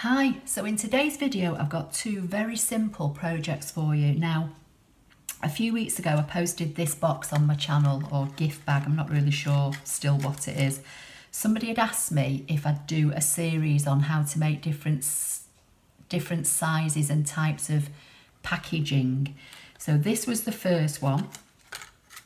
Hi, so in today's video I've got two very simple projects for you. Now, a few weeks ago I posted this box on my channel, or gift bag, I'm not really sure still what it is. Somebody had asked me if I'd do a series on how to make different sizes and types of packaging. So this was the first one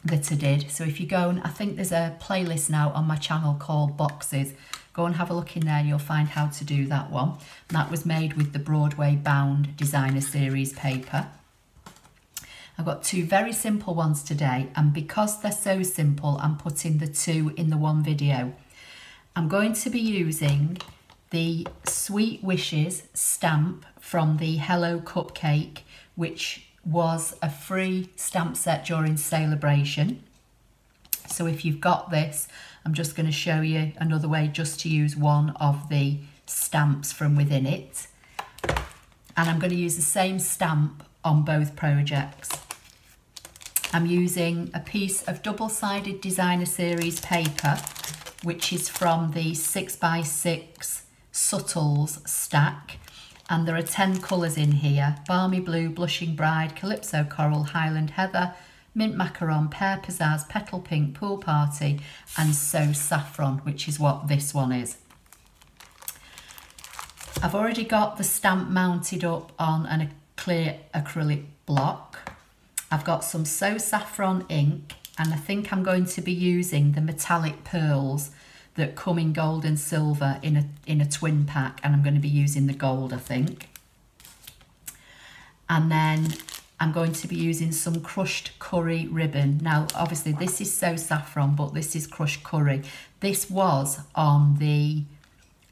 that I did. So if you go, and I think there's a playlist now on my channel called Boxes. Go and have a look in there, you'll find how to do that one. And that was made with the Broadway bound designer series paper. I've got two very simple ones today, and because they're so simple, I'm putting the two in the one video. I'm going to be using the Sweet Wishes stamp from the Hello Cupcake, which was a free stamp set during Celebration. So if you've got this, I'm just going to show you another way just to use one of the stamps from within it. And I'm going to use the same stamp on both projects. I'm using a piece of double-sided designer series paper, which is from the 6x6 Subtles stack. And there are 10 colours in here: Balmy Blue, Blushing Bride, Calypso Coral, Highland Heather, Mint Macaron, Pear Pizzazz, Petal Pink, Pool Party, and So Saffron, which is what this one is. I've already got the stamp mounted up on a clear acrylic block. I've got some So Saffron ink, and I think I'm going to be using the metallic pearls that come in gold and silver in a twin pack, and I'm going to be using the gold, I think. And then I'm going to be using some crushed curry ribbon. Now, obviously this is So Saffron, but this is crushed curry. This was on the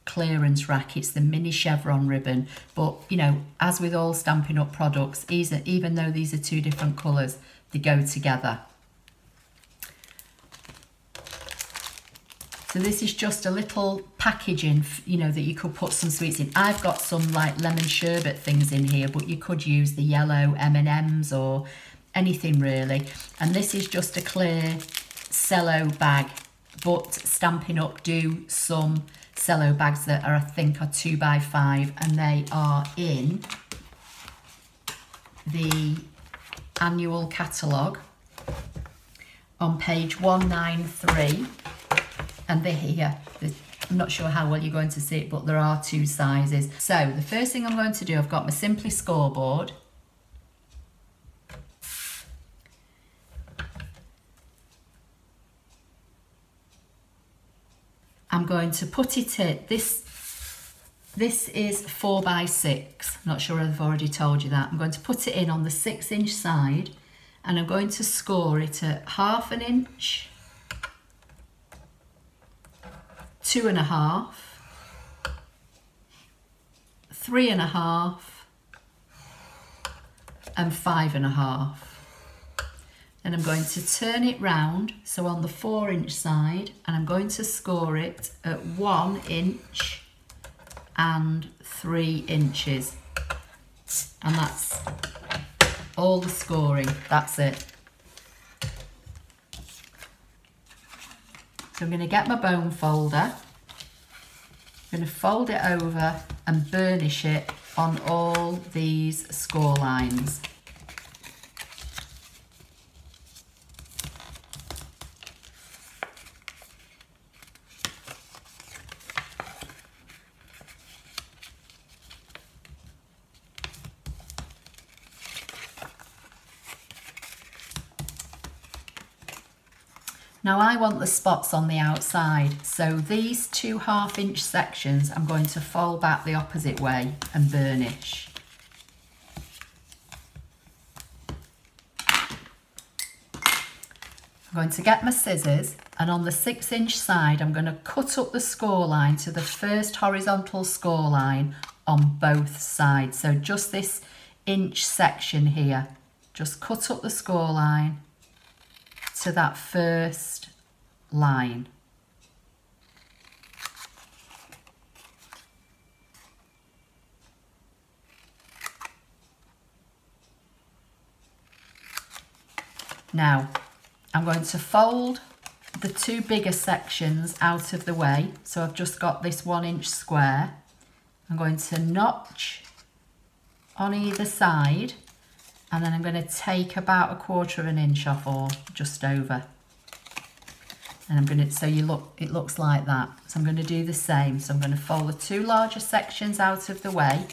clearance rack. It's the mini chevron ribbon, but you know, as with all Stampin' Up products, even though these are two different colours, they go together. So this is just a little packaging, you know, that you could put some sweets in. I've got some like lemon sherbet things in here, but you could use the yellow M&Ms or anything really. And this is just a clear cello bag, but Stampin' Up do some cello bags that are, I think, are 2x5, and they are in the annual catalogue on page 193. And they're here. I'm not sure how well you're going to see it, but there are two sizes. So the first thing I'm going to do, I've got my Simply scoreboard. I'm going to put it in. This is 4x6. I'm not sure if I've already told you that. I'm going to put it in on the 6-inch side, and I'm going to score it at 1/2 inch, 2.5, 3.5, and 5.5. And I'm going to turn it round, so on the 4-inch side, and I'm going to score it at 1 inch and 3 inches. And that's all the scoring, that's it. So I'm going to get my bone folder, I'm going to fold it over and burnish it on all these score lines. Now I want the spots on the outside, so these two 1/2-inch sections I'm going to fold back the opposite way and burnish. I'm going to get my scissors, and on the 6-inch side I'm going to cut up the score line to the first horizontal score line on both sides. So just this inch section here, just cut up the score line to that first line. Now I'm going to fold the two bigger sections out of the way. So I've just got this 1-inch square. I'm going to notch on either side, and then I'm going to take about 1/4 inch off, or just over. And I'm going to, so it looks like that. So I'm going to do the same. So I'm going to fold the 2 larger sections out of the way.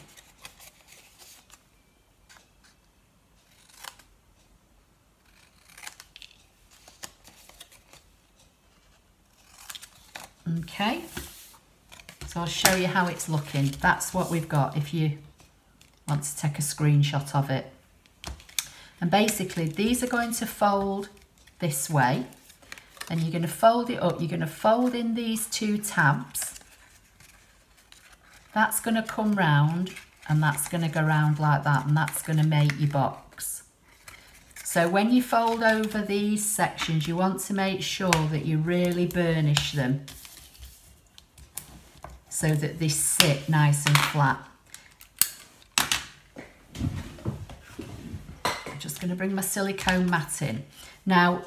Okay. So I'll show you how it's looking. That's what we've got if you want to take a screenshot of it. And basically these are going to fold this way. And you're going to fold it up, you're going to fold in these 2 tabs. That's going to come round, and that's going to go round like that, and that's going to make your box. So when you fold over these sections, you want to make sure that you really burnish them so that they sit nice and flat. I'm just going to bring my silicone mat in. Now,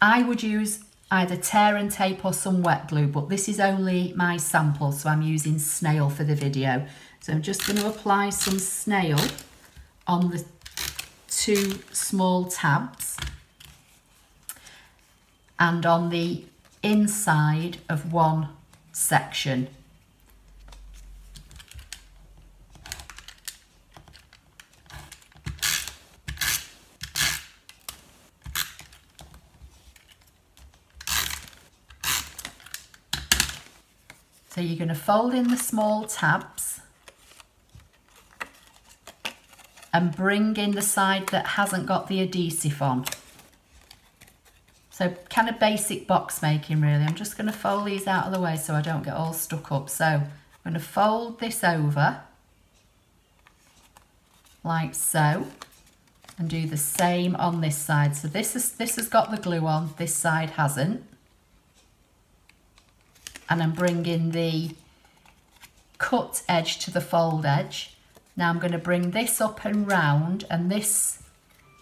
I would use either tear and tape or some wet glue, but this is only my sample, so I'm using snail for the video. So I'm just going to apply some snail on the 2 small tabs and on the inside of 1 section. So you're going to fold in the small tabs and bring in the side that hasn't got the adhesive on. So kind of basic box making really. I'm just going to fold these out of the way so I don't get all stuck up. So I'm going to fold this over like so and do the same on this side. So this has got the glue on, this side hasn't. And I'm bringing the cut edge to the fold edge. Now I'm going to bring this up and round, and this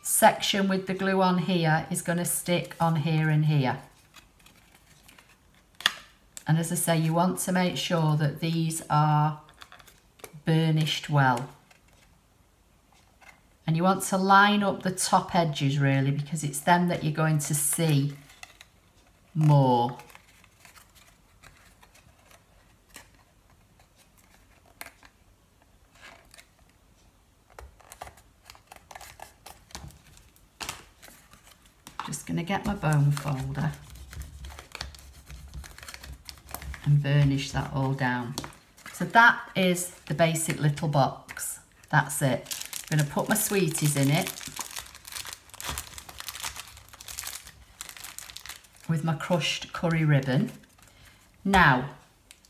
section with the glue on here is going to stick on here and here. And as I say, you want to make sure that these are burnished well. And you want to line up the top edges really, because it's them that you're going to see more. Just going to get my bone folder and burnish that all down. So that is the basic little box. That's it. I'm going to put my sweeties in it with my crushed curry ribbon. Now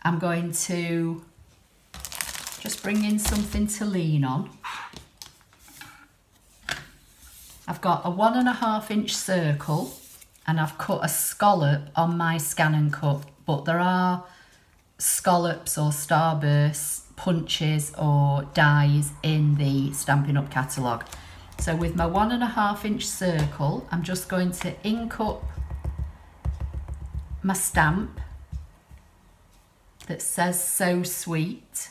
I'm going to just bring in something to lean on. I've got a 1.5 inch circle and I've cut a scallop on my ScanNCut, but there are scallops or starbursts, punches or dies in the Stampin' Up catalogue. So with my 1.5 inch circle, I'm just going to ink up my stamp that says "So Sweet."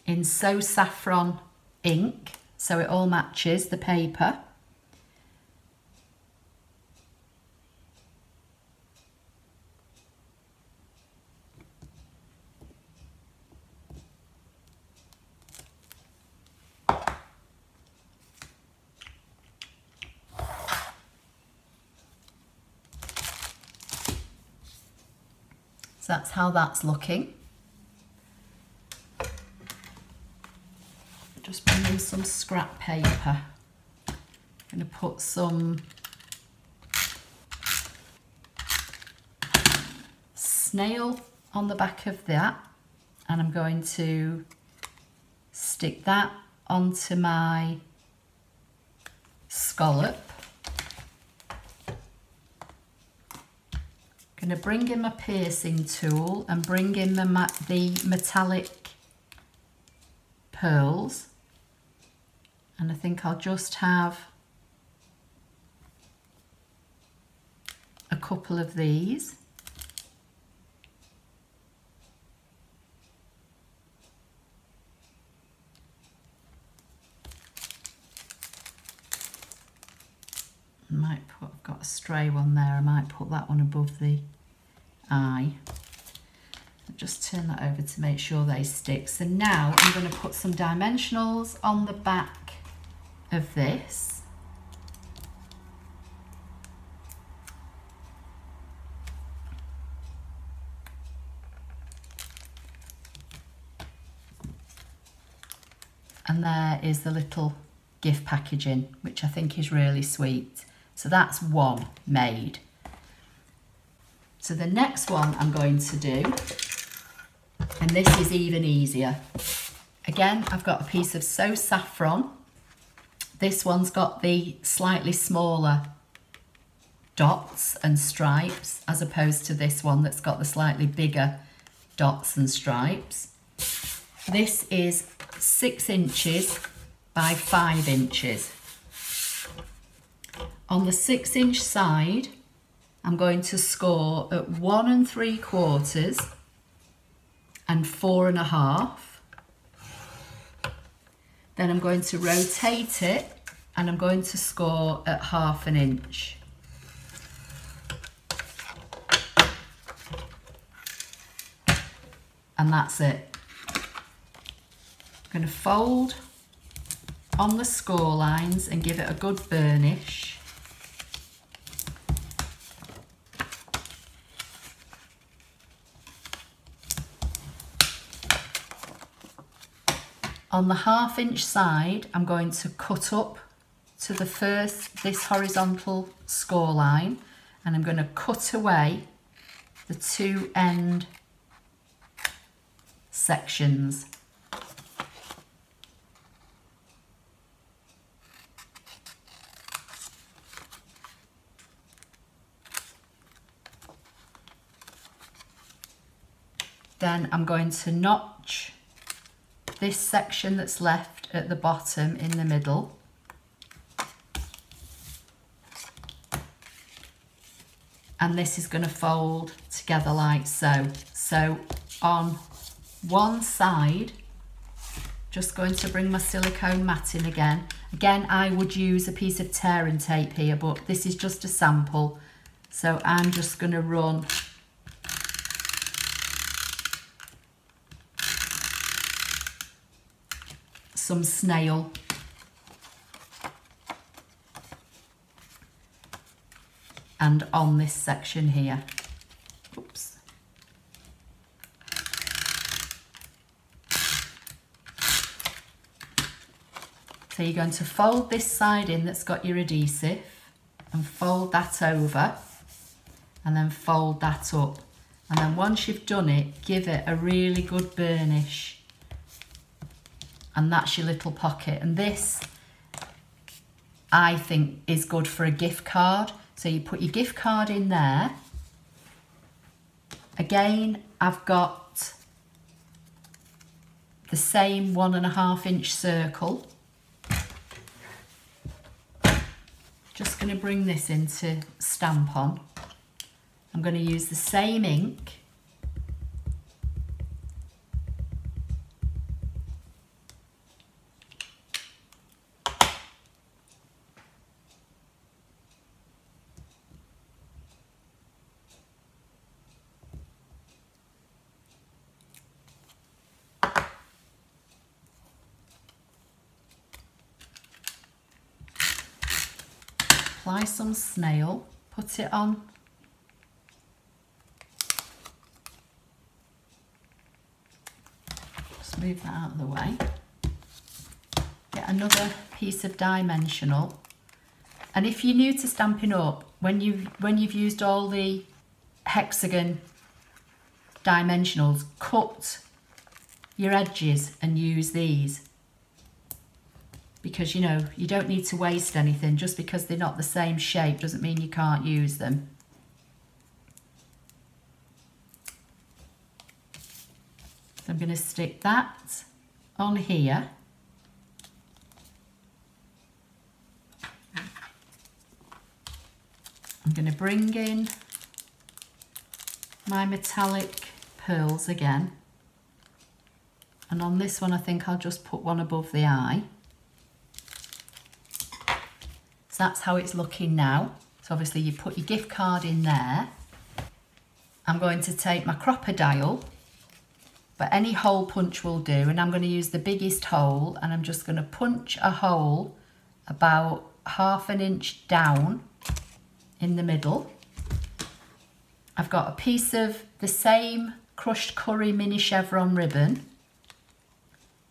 In So Saffron ink, so it all matches the paper. So that's how that's looking. Just bring in some scrap paper. I'm going to put some snail on the back of that, and I'm going to stick that onto my scallop. I'm going to bring in my piercing tool and bring in the metallic pearls. And I think I'll just have a couple of these. I might put, I've got a stray one there, I might put that one above the eye. I'll just turn that over to make sure they stick. So now I'm going to put some dimensionals on the back of this. And there is the little gift packaging, which I think is really sweet. So that's one made. So the next one I'm going to do, and this is even easier. Again, I've got a piece of So Saffron. This one's got the slightly smaller dots and stripes as opposed to this one that's got the slightly bigger dots and stripes. This is 6 inches by 5 inches. On the 6-inch side, I'm going to score at 1 3/4 and 4 1/2. Then I'm going to rotate it and I'm going to score at 1/2 inch. And that's it. I'm going to fold on the score lines and give it a good burnish. On the 1/2 inch side, I'm going to cut up to this horizontal score line, and I'm going to cut away the 2 end sections. Then I'm going to notch this section that's left at the bottom in the middle. And this is going to fold together like so. So on one side, just going to bring my silicone mat in again. Again, I would use a piece of tear and tape here, but this is just a sample. So I'm just going to run some snail and on this section here. Oops. So you're going to fold this side in that's got your adhesive and fold that over and then fold that up. And then once you've done it, give it a really good burnish. And that's your little pocket. And this, I think, is good for a gift card. So you put your gift card in there. Again, I've got the same 1 1/2 inch circle. Just going to bring this into Stampin. I'm going to use the same ink. Apply some snail, put it on just move that out of the way. Get another piece of dimensional, and if you're new to Stampin' Up, when you've used all the hexagon dimensionals, cut your edges and use these. Because, you know, you don't need to waste anything. Just because they're not the same shape doesn't mean you can't use them. So I'm going to stick that on here. I'm going to bring in my metallic pearls again, and on this one I think I'll just put one above the eye. So that's how it's looking now. So obviously you put your gift card in there. I'm going to take my crocodile, but any hole punch will do, and I'm going to use the biggest hole, and I'm just going to punch a hole about 1/2 inch down in the middle. I've got a piece of the same crushed curry mini chevron ribbon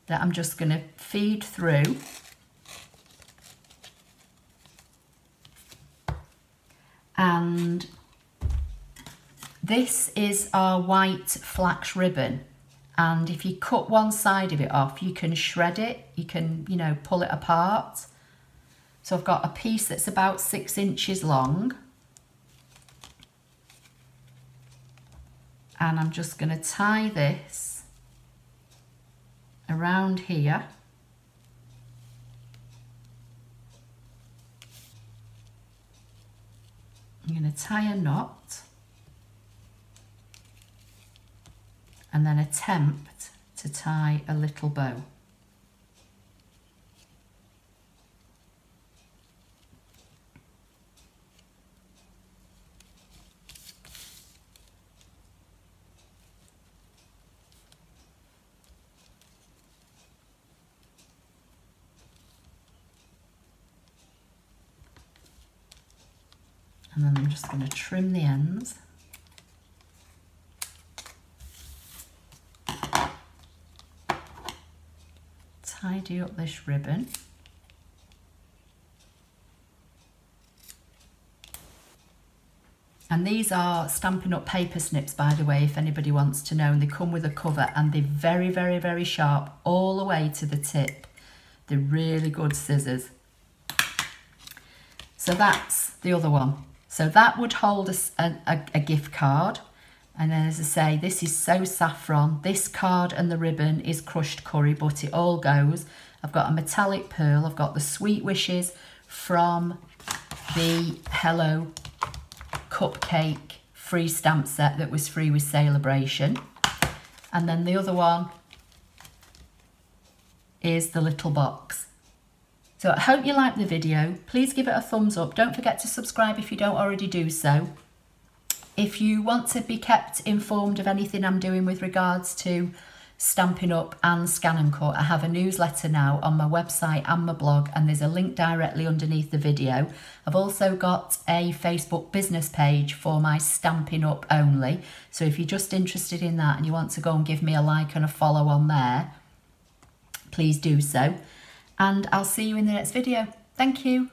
that I'm just going to feed through. And this is our white flax ribbon, and if you cut one side of it off, you can shred it, you can, you know, pull it apart. So I've got a piece that's about 6 inches long, and I'm just going to tie this around here. I'm going to tie a knot and then attempt to tie a little bow. And then I'm just going to trim the ends. Tidy up this ribbon. And these are Stampin' Up paper snips, by the way, if anybody wants to know, and they come with a cover, and they're very, very, very sharp all the way to the tip. They're really good scissors. So that's the other one. So that would hold a gift card. And then, as I say, this is so saffron. This card and the ribbon is crushed curry, but it all goes. I've got a metallic pearl. I've got the sweet wishes from the Hello Cupcake free stamp set that was free with Celebration. And then the other one is the little box. So I hope you liked the video. Please give it a thumbs up. Don't forget to subscribe if you don't already do so. If you want to be kept informed of anything I'm doing with regards to Stampin' Up and ScanNCut, I have a newsletter now on my website and my blog, and there's a link directly underneath the video. I've also got a Facebook business page for my Stampin' Up only. So if you're just interested in that and you want to go and give me a like and a follow on there, please do so. And I'll see you in the next video. Thank you.